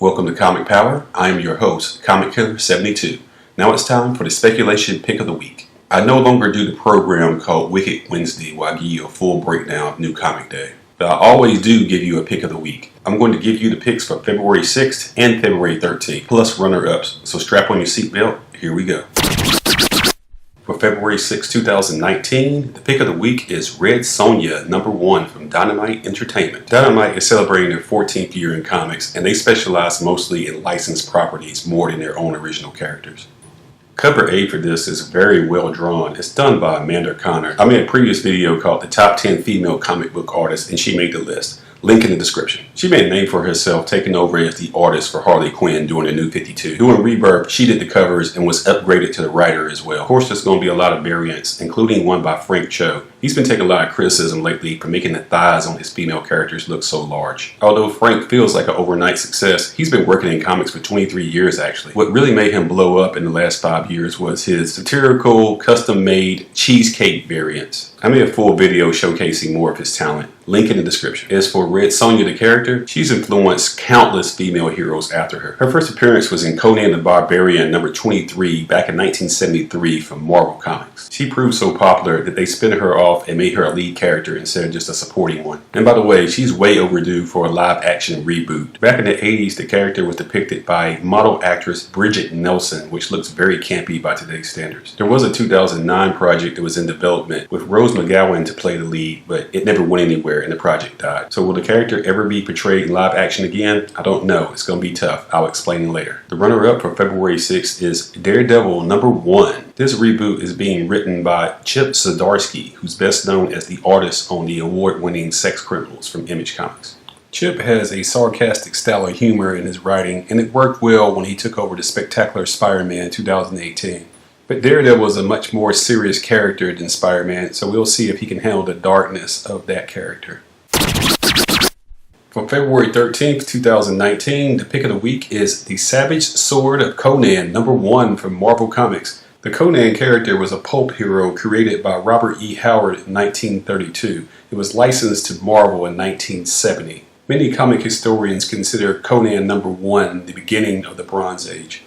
Welcome to Comic Power. I am your host, Comic Killer 72. Now it's time for the speculation pick of the week. I no longer do the program called Wicked Wednesday where I give you a full breakdown of New Comic Day. But I always do give you a pick of the week. I'm going to give you the picks for February 6th and February 13th, plus runner-ups. So strap on your seatbelt. Here we go. For February 6, 2019, the pick of the week is Red Sonja, #1 from Dynamite Entertainment. Dynamite is celebrating their 14th year in comics, and they specialize mostly in licensed properties more than their own original characters. Cover A for this is very well drawn. It's done by Amanda Connor. I made a previous video called The Top 10 Female Comic Book Artists, and she made the list. Link in the description. She made a name for herself, taking over as the artist for Harley Quinn during the New 52. During Rebirth, she did the covers and was upgraded to the writer as well. Of course, there's going to be a lot of variants, including one by Frank Cho. He's been taking a lot of criticism lately for making the thighs on his female characters look so large. Although Frank feels like an overnight success, he's been working in comics for 23 years actually. What really made him blow up in the last 5 years was his satirical, custom-made cheesecake variants. I made a full video showcasing more of his talent. Link in the description. As for Red Sonja the character, she's influenced countless female heroes after her. Her first appearance was in Conan the Barbarian #23 back in 1973 from Marvel Comics. She proved so popular that they spun her off and made her a lead character instead of just a supporting one. And by the way, she's way overdue for a live action reboot. Back in the 80s, the character was depicted by model actress Bridget Nelson, which looks very campy by today's standards. There was a 2009 project that was in development with Rose McGowan to play the lead, but it never went anywhere and the project died. So will the character ever be portrayed in live action again? I don't know. It's going to be tough. I'll explain later. The runner-up for February 6th is Daredevil #1. This reboot is being written by Chip Zdarsky, who's best known as the artist on the award-winning Sex Criminals from Image Comics. Chip has a sarcastic style of humor in his writing, and it worked well when he took over the Spectacular Spider-Man in 2018. But Daredevil is a much more serious character than Spider-Man, so we'll see if he can handle the darkness of that character. For February 13th, 2019, the pick of the week is The Savage Sword of Conan #1 from Marvel Comics. The Conan character was a pulp hero created by Robert E. Howard in 1932. It was licensed to Marvel in 1970. Many comic historians consider Conan #1 the beginning of the Bronze Age.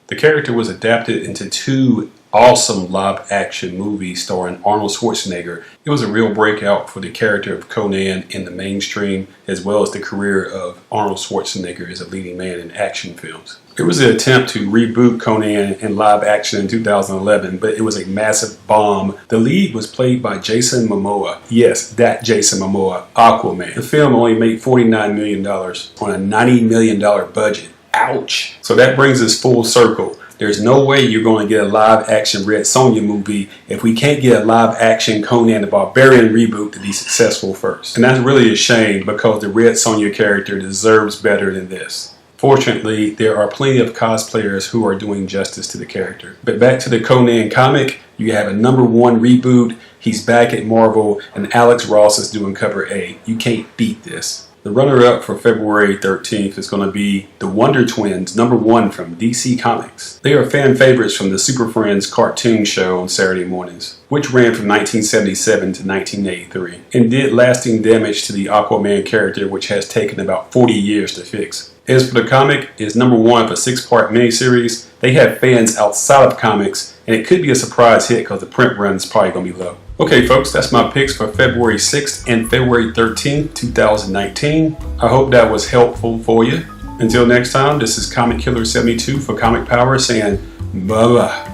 The character was adapted into 2 awesome live-action movies starring Arnold Schwarzenegger. It was a real breakout for the character of Conan in the mainstream, as well as the career of Arnold Schwarzenegger as a leading man in action films. There was an attempt to reboot Conan in live action in 2011, but it was a massive bomb. The lead was played by Jason Momoa. Yes, that Jason Momoa, Aquaman. The film only made $49 million on a $90 million budget. Ouch. So that brings us full circle. There's no way you're going to get a live action Red Sonja movie if we can't get a live action Conan the Barbarian reboot to be successful first. And that's really a shame because the Red Sonja character deserves better than this. Fortunately, there are plenty of cosplayers who are doing justice to the character. But back to the Conan comic, you have a #1 reboot, he's back at Marvel, and Alex Ross is doing cover A. You can't beat this. The runner-up for February 13th is going to be The Wonder Twins #1 from DC Comics. They are fan favorites from the Super Friends cartoon show on Saturday mornings, which ran from 1977 to 1983, and did lasting damage to the Aquaman character, which has taken about 40 years to fix. As for the comic, it's #1 for a 6-part miniseries. They have fans outside of comics, and it could be a surprise hit because the print run is probably going to be low. Okay folks, that's my picks for February 6th and February 13th, 2019. I hope that was helpful for you. Until next time, this is Comic Killer 72 for Comic Power saying bye-bye.